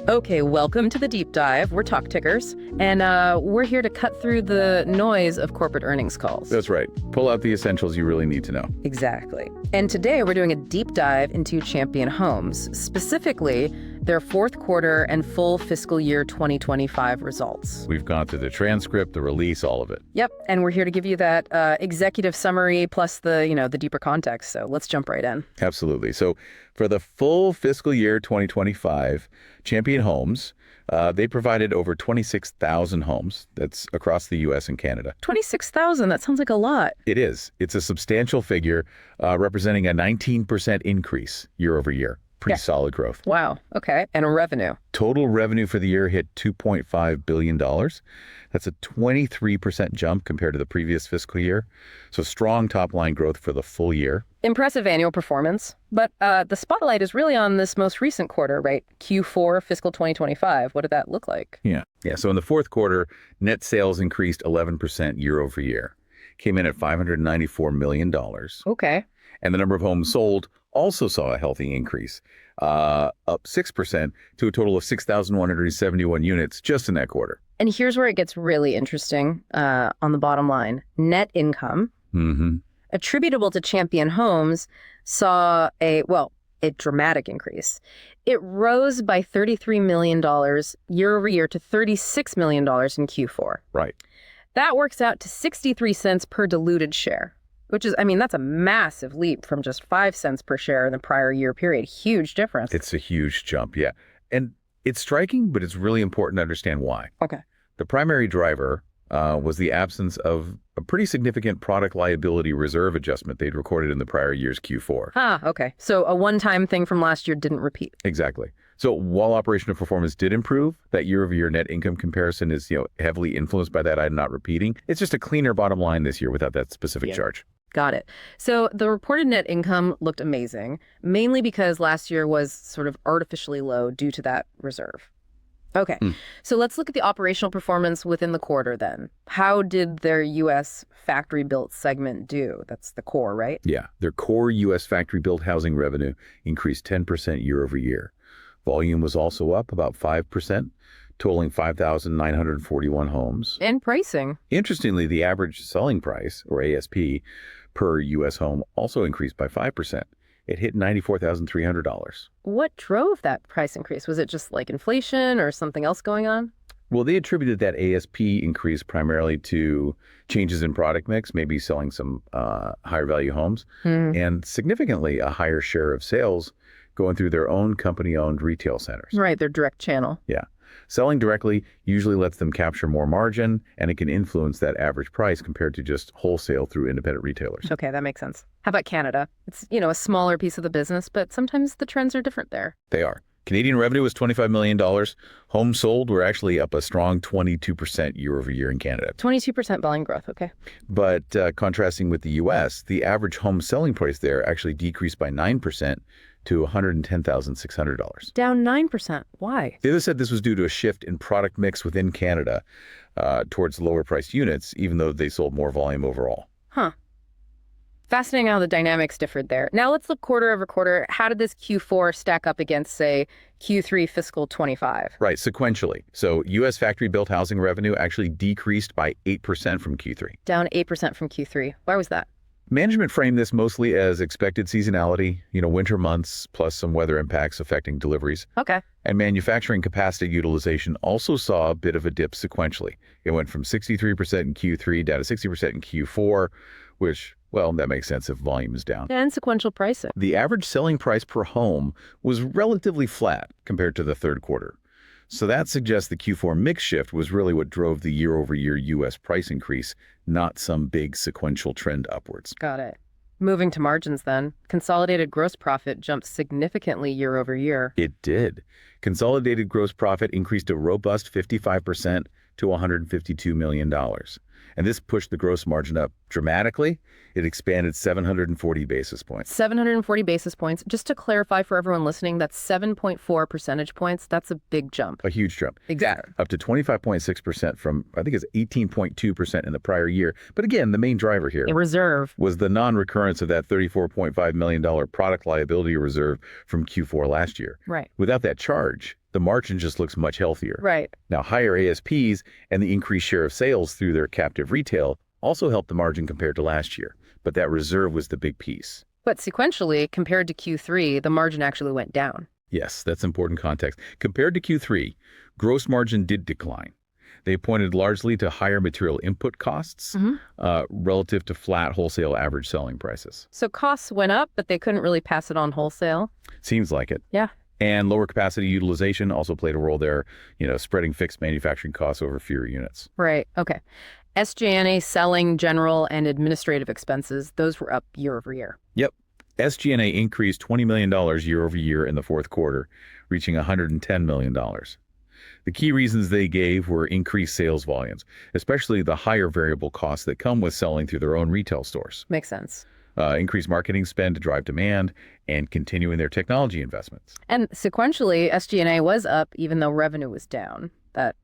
Okay, welcome to the Deep Dive. We're TalkTickers, and we're here to cut through the noise of corporate earnings calls. That's right. Pull out the essentials you really need to know. Exactly. And today we're doing a deep dive into Champion Homes, specifically their fourth quarter and full fiscal year 2025 results. We've gone through the transcript, the release, all of it. Yep, and we're here to give you that executive summary plus the deeper context. So let's jump right in. Absolutely. So for the full fiscal year 2025, Champion Homes, they provided over 26,000 homes. That's across the U.S. and Canada. 26,000, that sounds like a lot. It is. It's a substantial figure, representing a 19% increase year over year. Pretty solid growth. Wow. Okay. And revenue. Total revenue for the year hit $2.5 billion. That's a 23% jump compared to the previous fiscal year. So strong top line growth for the full year. Impressive annual performance. But the spotlight is really on this most recent quarter, right? Q4 fiscal 2025. What did that look like? Yeah. So in the fourth quarter, net sales increased 11% year over year. Came in at $594 million. Okay. And the number of homes sold also saw a healthy increase, up 6% to a total of 6,171 units just in that quarter. And here's where it gets really interesting on the bottom line. Net income attributable to Champion Homes saw a dramatic increase. It rose by $33 million year over year to $36 million in Q4. Right. That works out to 63 cents per diluted share. Which is, that's a massive leap from just 5 cents per share in the prior year period. Huge difference. It's a huge jump, yeah. And it's striking, but it's really important to understand why. Okay. The primary driver was the absence of a pretty significant product liability reserve adjustment they'd recorded in the prior year's Q4. Ah, okay. So a one-time thing from last year didn't repeat. Exactly. So while operational performance did improve, that year-over-year net income comparison is heavily influenced by that item not repeating. It's just a cleaner bottom line this year without that specific charge. Got it. So the reported net income looked amazing, mainly because last year was sort of artificially low due to that reserve. Okay, So let's look at the operational performance within the quarter then. How did their U.S. factory-built segment do? That's the core, right? Yeah, their core U.S. factory-built housing revenue increased 10% year over year. Volume was also up about 5%, totaling 5,941 homes. And pricing. Interestingly, the average selling price, or ASP, per U.S. home also increased by 5%. It hit $94,300. What drove that price increase? Was it just like inflation or something else going on? Well, they attributed that ASP increase primarily to changes in product mix, maybe selling some higher value homes, and significantly a higher share of sales going through their own company-owned retail centers. Right, their direct channel. Yeah. Selling directly usually lets them capture more margin, and it can influence that average price compared to just wholesale through independent retailers. Okay, that makes sense. How about Canada? It's, a smaller piece of the business, but sometimes the trends are different there. They are. Canadian revenue was $25 million. Homes sold were actually up a strong 22% year over year in Canada. 22% volume growth, okay. But contrasting with the U.S., the average home selling price there actually decreased by 9% to $110,600. Down 9%. Why? The other said this was due to a shift in product mix within Canada towards lower priced units, even though they sold more volume overall. Huh. Fascinating how the dynamics differed there. Now let's look quarter over quarter. How did this Q4 stack up against, say, Q3 fiscal 25? Right, sequentially. So U.S. factory-built housing revenue actually decreased by 8% from Q3. Down 8% from Q3. Why was that? Management framed this mostly as expected seasonality, winter months, plus some weather impacts affecting deliveries. Okay. And manufacturing capacity utilization also saw a bit of a dip sequentially. It went from 63% in Q3 down to 60% in Q4, which, that makes sense if volume is down. And sequential pricing. The average selling price per home was relatively flat compared to the third quarter. So that suggests the Q4 mix shift was really what drove the year-over-year U.S. price increase, not some big sequential trend upwards. Got it. Moving to margins then, consolidated gross profit jumped significantly year over year. It did. Consolidated gross profit increased a robust 55% to $152 million. And this pushed the gross margin up dramatically. It expanded 740 basis points. 740 basis points. Just to clarify for everyone listening, that's 7.4 percentage points. That's a big jump. A huge jump. Exactly. Up to 25.6% from, I think it's 18.2% in the prior year. But again, the main driver here A reserve. was the non-recurrence of that $34.5 million product liability reserve from Q4 last year. Right. Without that charge, the margin just looks much healthier. Right. Now, higher ASPs and the increased share of sales through their captive retail also helped the margin compared to last year. But that reserve was the big piece. But sequentially, compared to Q3, the margin actually went down. Yes, that's important context. Compared to Q3, gross margin did decline. They pointed largely to higher material input costs relative to flat wholesale average selling prices. So costs went up, but they couldn't really pass it on wholesale. Seems like it. Yeah. And lower capacity utilization also played a role there, spreading fixed manufacturing costs over fewer units. Right. Okay. SG&A, selling, general, and administrative expenses, those were up year over year. Yep. SG&A increased $20 million year over year in the fourth quarter, reaching $110 million. The key reasons they gave were increased sales volumes, especially the higher variable costs that come with selling through their own retail stores. Makes sense. Increased marketing spend to drive demand, and continuing their technology investments. And sequentially, SG&A was up even though revenue was down. That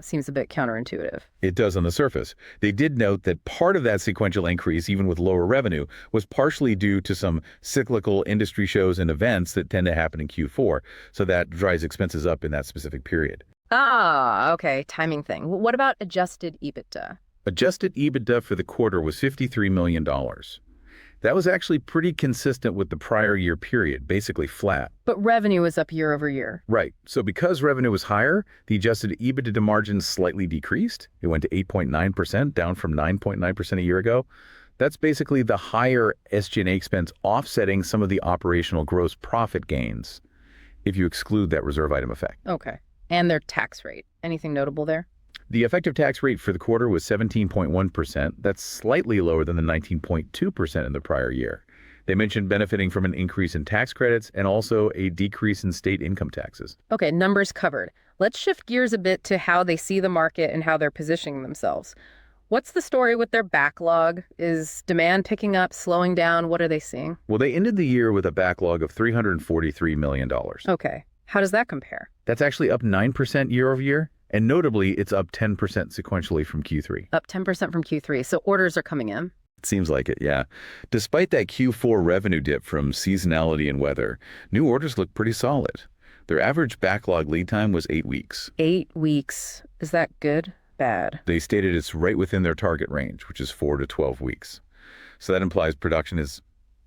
seems a bit counterintuitive. It does on the surface. They did note that part of that sequential increase, even with lower revenue, was partially due to some cyclical industry shows and events that tend to happen in Q4, so that drives expenses up in that specific period. Ah, okay, timing thing. What about adjusted EBITDA? Adjusted EBITDA for the quarter was $53 million. That was actually pretty consistent with the prior year period, basically flat. But revenue was up year over year. Right. So because revenue was higher, the adjusted EBITDA margin slightly decreased. It went to 8.9%, down from 9.9% a year ago. That's basically the higher SG&A expense offsetting some of the operational gross profit gains, if you exclude that reserve item effect. Okay. And their tax rate. Anything notable there? The effective tax rate for the quarter was 17.1%. That's slightly lower than the 19.2% in the prior year. They mentioned benefiting from an increase in tax credits and also a decrease in state income taxes. Okay, numbers covered. Let's shift gears a bit to how they see the market and how they're positioning themselves. What's the story with their backlog? Is demand picking up, slowing down? What are they seeing? Well, they ended the year with a backlog of $343 million. Okay. How does that compare? That's actually up 9% year over year. And notably, it's up 10% sequentially from Q3. Up 10% from Q3. So orders are coming in. It seems like it, yeah. Despite that Q4 revenue dip from seasonality and weather, new orders look pretty solid. Their average backlog lead time was 8 weeks. 8 weeks. Is that good? Bad? They stated it's right within their target range, which is 4 to 12 weeks. So that implies production is,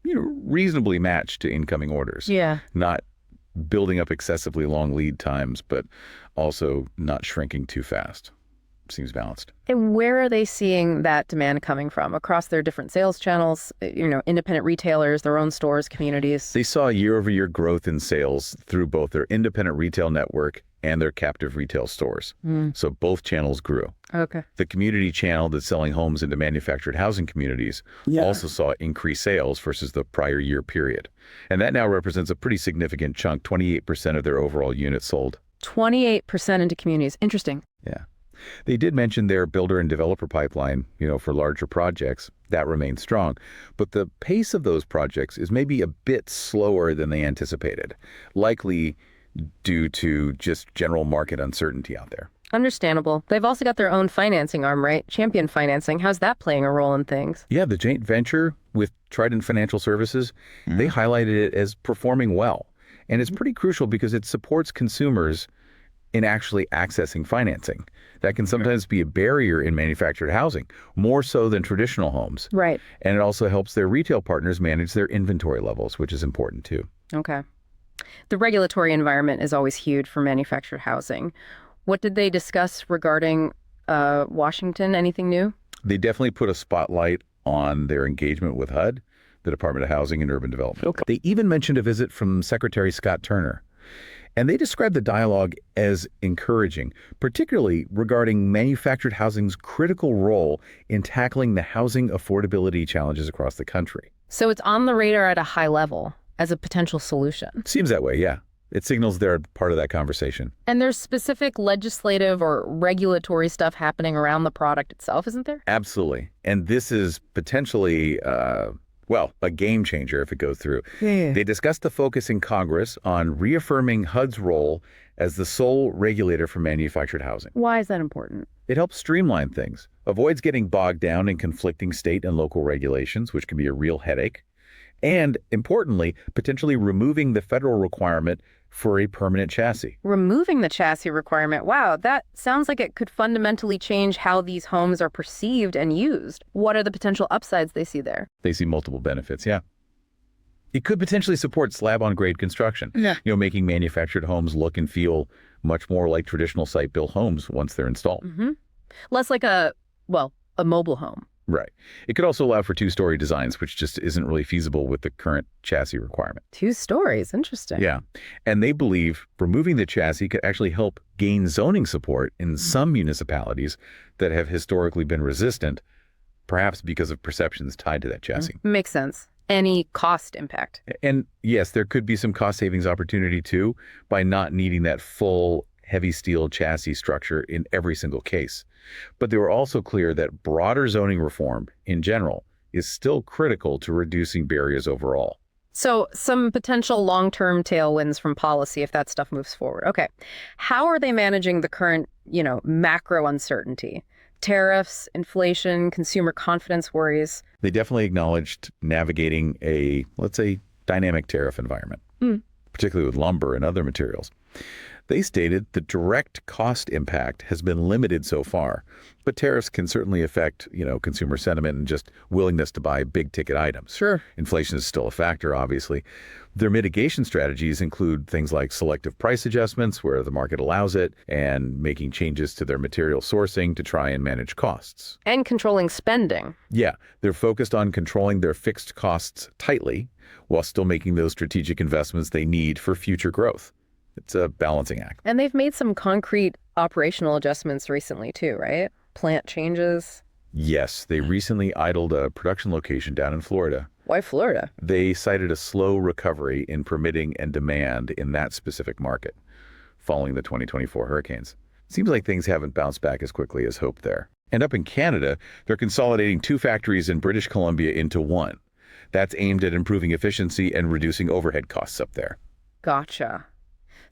reasonably matched to incoming orders. Yeah. Not building up excessively long lead times, but also not shrinking too fast. Seems balanced. And where are they seeing that demand coming from? Across their different sales channels, independent retailers, their own stores, communities? They saw year-over-year growth in sales through both their independent retail network and their captive retail stores. So both channels grew. Okay. The community channel that's selling homes into manufactured housing communities also saw increased sales versus the prior year period. And that now represents a pretty significant chunk, 28% of their overall units sold. 28% into communities. Interesting. Yeah. They did mention their builder and developer pipeline, for larger projects. That remains strong. But the pace of those projects is maybe a bit slower than they anticipated, likely due to just general market uncertainty out there. Understandable. They've also got their own financing arm, right? Champion Financing. How's that playing a role in things? Yeah, the joint venture with Trident Financial Services, they highlighted it as performing well. And it's pretty crucial because it supports consumers in actually accessing financing. That can sometimes be a barrier in manufactured housing, more so than traditional homes. Right. And it also helps their retail partners manage their inventory levels, which is important too. Okay. The regulatory environment is always huge for manufactured housing. What did they discuss regarding Washington? Anything new? They definitely put a spotlight on their engagement with HUD, the Department of Housing and Urban Development. Okay. They even mentioned a visit from Secretary Scott Turner. And they described the dialogue as encouraging, particularly regarding manufactured housing's critical role in tackling the housing affordability challenges across the country. So it's on the radar at a high level as a potential solution. Seems that way, yeah. it signals they're part of that conversation. And there's specific legislative or regulatory stuff happening around the product itself, isn't there? Absolutely. And this is potentially, a game changer if it goes through. Yeah. They discussed the focus in Congress on reaffirming HUD's role as the sole regulator for manufactured housing. Why is that important? It helps streamline things, avoids getting bogged down in conflicting state and local regulations, which can be a real headache, and importantly, potentially removing the federal requirement for a permanent chassis. Removing the chassis requirement. Wow, that sounds like it could fundamentally change how these homes are perceived and used. What are the potential upsides they see there? They see multiple benefits, yeah. It could potentially support slab-on-grade construction, making manufactured homes look and feel much more like traditional site-built homes once they're installed. Mm-hmm. Less like a mobile home. Right. It could also allow for two-story designs, which just isn't really feasible with the current chassis requirement. 2 stories, interesting. Yeah. And they believe removing the chassis could actually help gain zoning support in some municipalities that have historically been resistant, perhaps because of perceptions tied to that chassis. Makes sense. Any cost impact? And yes, there could be some cost savings opportunity too by not needing that full heavy steel chassis structure in every single case. But they were also clear that broader zoning reform in general is still critical to reducing barriers overall. So some potential long-term tailwinds from policy if that stuff moves forward. Okay. How are they managing the current, macro uncertainty? Tariffs, inflation, consumer confidence worries. They definitely acknowledged navigating a, let's say, dynamic tariff environment, particularly with lumber and other materials. They stated the direct cost impact has been limited so far, but tariffs can certainly affect, consumer sentiment and just willingness to buy big ticket items. Sure. Inflation is still a factor, obviously. Their mitigation strategies include things like selective price adjustments where the market allows it and making changes to their material sourcing to try and manage costs. And controlling spending. Yeah, they're focused on controlling their fixed costs tightly while still making those strategic investments they need for future growth. It's a balancing act. And they've made some concrete operational adjustments recently too, right? Plant changes. Yes, they recently idled a production location down in Florida. Why Florida? They cited a slow recovery in permitting and demand in that specific market following the 2024 hurricanes. Seems like things haven't bounced back as quickly as hoped there. And up in Canada, they're consolidating 2 factories in British Columbia into one. That's aimed at improving efficiency and reducing overhead costs up there. Gotcha.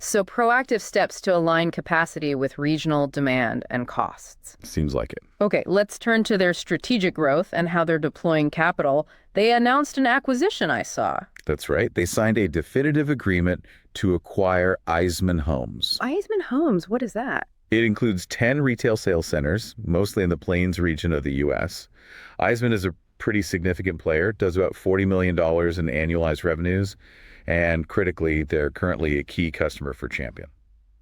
So proactive steps to align capacity with regional demand and costs. Seems like it. Okay, let's turn to their strategic growth and how they're deploying capital. They announced an acquisition, I saw. That's right. They signed a definitive agreement to acquire Eisman Homes. Eisman Homes, what is that? It includes 10 retail sales centers, mostly in the Plains region of the U.S. Eisman is a pretty significant player, does about $40 million in annualized revenues. And critically, they're currently a key customer for Champion.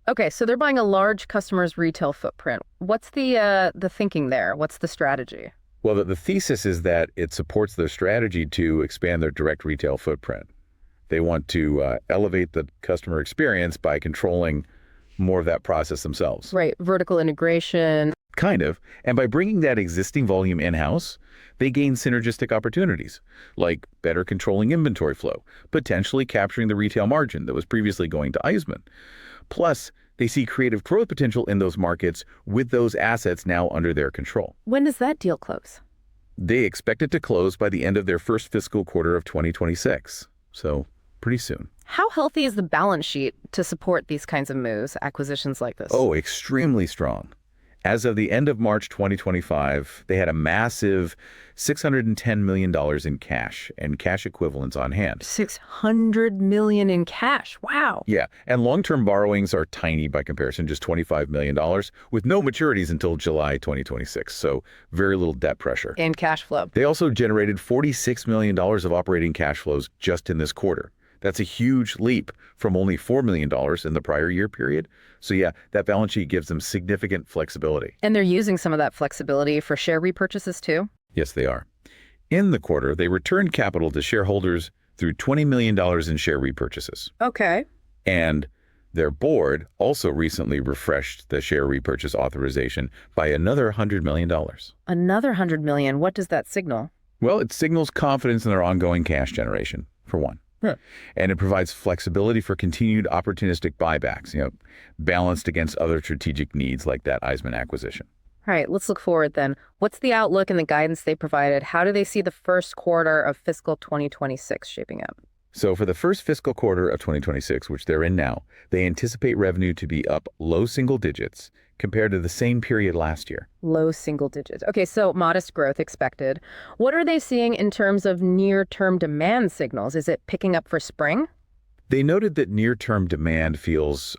Okay, so they're buying a large customer's retail footprint. What's the thinking there? What's the strategy? Well, the thesis is that it supports their strategy to expand their direct retail footprint. They want to elevate the customer experience by controlling more of that process themselves. Right, vertical integration. Kind of. And by bringing that existing volume in-house, they gain synergistic opportunities, like better controlling inventory flow, potentially capturing the retail margin that was previously going to Eisman. Plus, they see creative growth potential in those markets with those assets now under their control. When does that deal close? They expect it to close by the end of their first fiscal quarter of 2026, so pretty soon. How healthy is the balance sheet to support these kinds of moves, acquisitions like this? Oh, extremely strong. As of the end of March 2025, they had a massive $610 million in cash and cash equivalents on hand. $600 million in cash. Wow. Yeah, and long-term borrowings are tiny by comparison, just $25 million, with no maturities until July 2026, so very little debt pressure. And cash flow. They also generated $46 million of operating cash flows just in this quarter. That's a huge leap from only $4 million in the prior year period. So yeah, that balance sheet gives them significant flexibility. And they're using some of that flexibility for share repurchases too? Yes, they are. In the quarter, they returned capital to shareholders through $20 million in share repurchases. Okay. And their board also recently refreshed the share repurchase authorization by another $100 million. Another $100 million. What does that signal? Well, it signals confidence in their ongoing cash generation, for one. Huh. And it provides flexibility for continued opportunistic buybacks, balanced against other strategic needs like that Eisman acquisition. All right, let's look forward then. What's the outlook and the guidance they provided? How do they see the first quarter of fiscal 2026 shaping up? So for the first fiscal quarter of 2026, which they're in now, they anticipate revenue to be up low single digits compared to the same period last year. Low single digits. Okay, so modest growth expected. What are they seeing in terms of near-term demand signals? Is it picking up for spring? They noted that near-term demand feels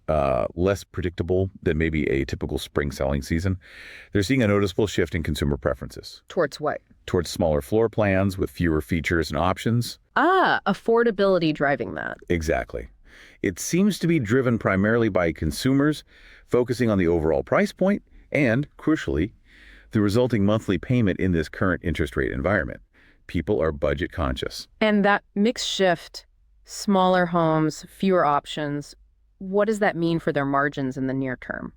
less predictable than maybe a typical spring selling season. They're seeing a noticeable shift in consumer preferences. Towards what? Towards smaller floor plans with fewer features and options. Affordability driving that. Exactly. It seems to be driven primarily by consumers focusing on the overall price point and, crucially, the resulting monthly payment in this current interest rate environment. People are budget conscious. And that mix shift, smaller homes, fewer options, what does that mean for their margins in the near term?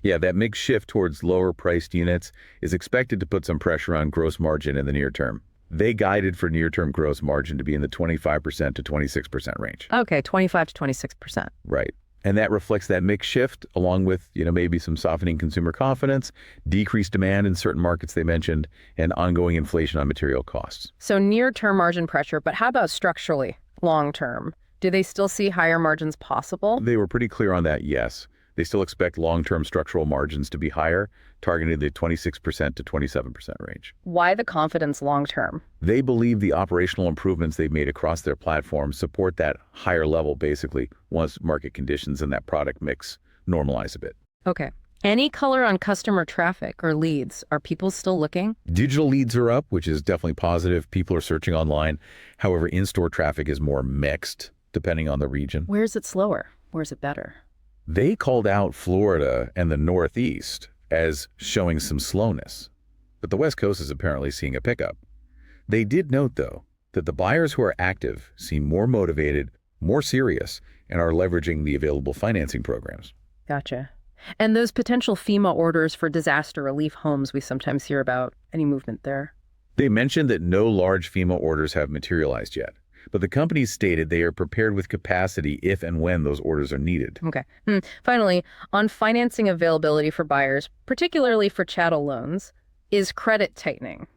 Yeah, that mix shift towards lower priced units is expected to put some pressure on gross margin in the near term. They guided for near-term gross margin to be in the 25% to 26% range. Okay, 25 to 26%. Right. And that reflects that mix shift along with, maybe some softening consumer confidence, decreased demand in certain markets they mentioned, and ongoing inflation on material costs. So near-term margin pressure, but how about structurally, long-term? Do they still see higher margins possible? They were pretty clear on that, yes. They still expect long-term structural margins to be higher, targeting the 26% to 27% range. Why the confidence long-term? They believe the operational improvements they've made across their platform support that higher level, basically, once market conditions and that product mix normalize a bit. Okay. Any color on customer traffic or leads? Are people still looking? Digital leads are up, which is definitely positive. People are searching online. However, in-store traffic is more mixed, depending on the region. Where is it slower? Where is it better? They called out Florida and the Northeast as showing some slowness, but the West Coast is apparently seeing a pickup. They did note, though, that the buyers who are active seem more motivated, more serious, and are leveraging the available financing programs. Gotcha. And those potential FEMA orders for disaster relief homes we sometimes hear about, any movement there? They mentioned that no large FEMA orders have materialized yet, but the companies stated they are prepared with capacity if and when those orders are needed. Okay. Finally, on financing availability for buyers, particularly for chattel loans, is credit tightening?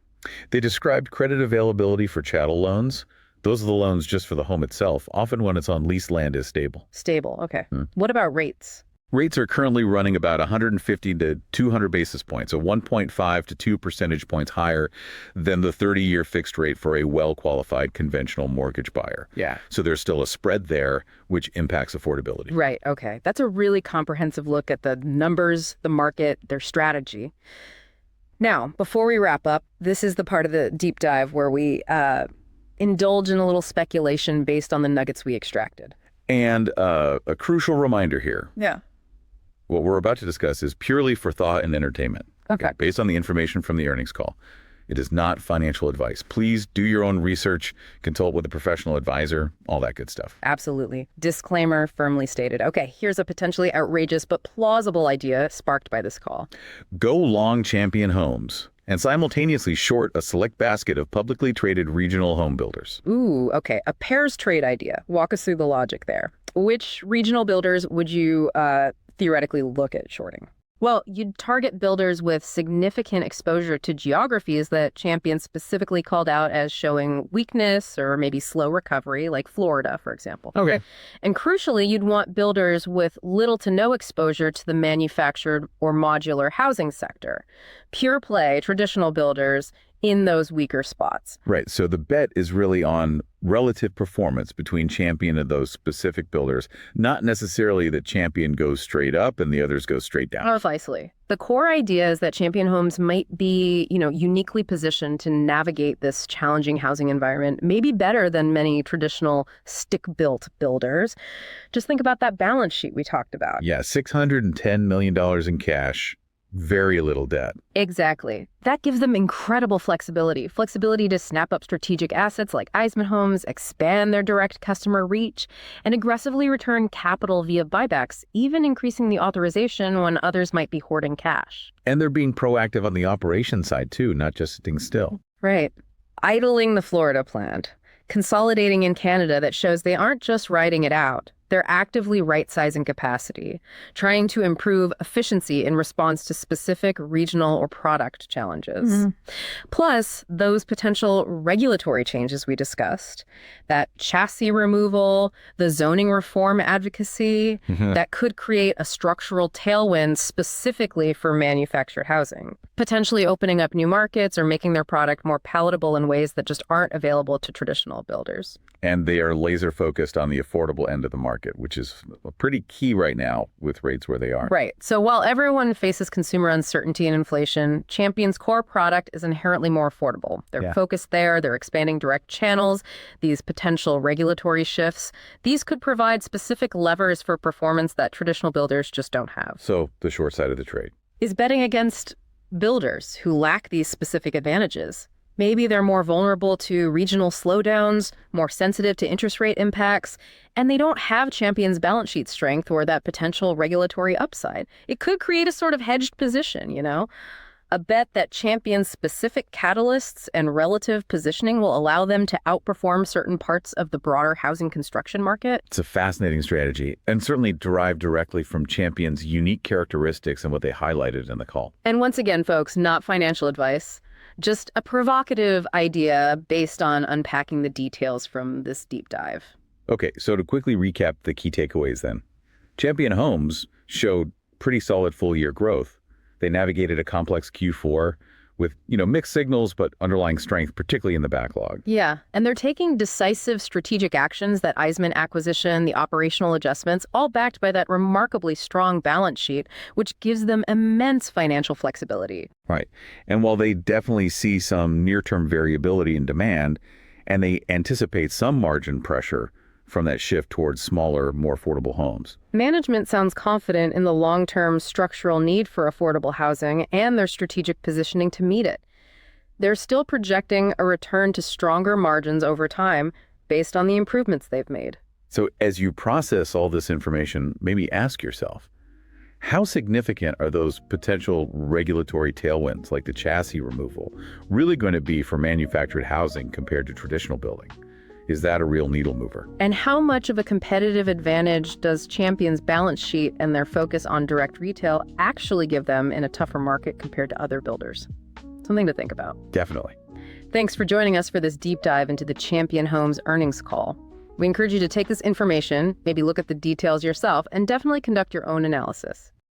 They described credit availability for chattel loans. Those are the loans just for the home itself, often when it's on leased land, is stable. Stable, okay. What about rates? Rates are currently running about 150 to 200 basis points, so 1.5 to 2 percentage points higher than the 30-year fixed rate for a well-qualified conventional mortgage buyer. Yeah. So there's still a spread there, which impacts affordability. Right, okay. That's a really comprehensive look at the numbers, the market, their strategy. Now, before we wrap up, this is the part of the deep dive where we indulge in a little speculation based on the nuggets we extracted. And a crucial reminder here. Yeah. What we're about to discuss is purely for thought and entertainment. Okay. Based on the information from the earnings call. It is not financial advice. Please do your own research, consult with a professional advisor, all that good stuff. Absolutely. Disclaimer firmly stated. Okay, here's a potentially outrageous but plausible idea sparked by this call. Go long Champion Homes and simultaneously short a select basket of publicly traded regional home builders. Ooh, okay. A pairs trade idea. Walk us through the logic there. Which regional builders would you theoretically look at shorting? Well, you'd target builders with significant exposure to geographies that Champion specifically called out as showing weakness or maybe slow recovery, like Florida, for example. Okay. And crucially, you'd want builders with little to no exposure to the manufactured or modular housing sector. Pure play, traditional builders in those weaker spots. Right. So the bet is really on relative performance between Champion and those specific builders, not necessarily that Champion goes straight up and the others go straight down. Precisely. The core idea is that Champion Homes might be, uniquely positioned to navigate this challenging housing environment, maybe better than many traditional stick-built builders. Just think about that balance sheet we talked about. Yeah, $610 million in cash. Very little debt. Exactly. That gives them incredible flexibility. Flexibility to snap up strategic assets like Eisman Homes, expand their direct customer reach, and aggressively return capital via buybacks, even increasing the authorization when others might be hoarding cash. And they're being proactive on the operation side, too, not just sitting still. Right. Idling the Florida plant. consolidating in Canada that shows they aren't just riding it out. They're actively right-sizing capacity, trying to improve efficiency in response to specific regional or product challenges. Plus, those potential regulatory changes we discussed, that chassis removal, the zoning reform advocacy, that could create a structural tailwind specifically for manufactured housing, potentially opening up new markets or making their product more palatable in ways that just aren't available to traditional builders. And they are laser focused on the affordable end of the market, which is pretty key right now with rates where they are. Right. So while everyone faces consumer uncertainty and inflation, Champion's core product is inherently more affordable. They're focused there. They're expanding direct channels. These potential regulatory shifts, these could provide specific levers for performance that traditional builders just don't have. So the short side of the trade is betting against builders who lack these specific advantages. Maybe they're more vulnerable to regional slowdowns, more sensitive to interest rate impacts, and they don't have Champion's balance sheet strength or that potential regulatory upside. It could create a sort of hedged position, a bet that Champion's specific catalysts and relative positioning will allow them to outperform certain parts of the broader housing construction market. It's a fascinating strategy and certainly derived directly from Champion's unique characteristics and what they highlighted in the call. And once again, folks, not financial advice. Just a provocative idea based on unpacking the details from this deep dive. Okay, so to quickly recap the key takeaways then. Champion Homes showed pretty solid full-year growth. They navigated a complex Q4 with, mixed signals, but underlying strength, particularly in the backlog. Yeah, and they're taking decisive strategic actions, that Eisman acquisition, the operational adjustments, all backed by that remarkably strong balance sheet, which gives them immense financial flexibility. Right. And while they definitely see some near-term variability in demand, and they anticipate some margin pressure from that shift towards smaller, more affordable homes. Management sounds confident in the long-term structural need for affordable housing and their strategic positioning to meet it. They're still projecting a return to stronger margins over time based on the improvements they've made. So as you process all this information, maybe ask yourself, how significant are those potential regulatory tailwinds like the chassis removal really going to be for manufactured housing compared to traditional building? Is that a real needle mover? And how much of a competitive advantage does Champion's balance sheet and their focus on direct retail actually give them in a tougher market compared to other builders? Something to think about. Definitely. Thanks for joining us for this deep dive into the Champion Homes earnings call. We encourage you to take this information, maybe look at the details yourself, and definitely conduct your own analysis.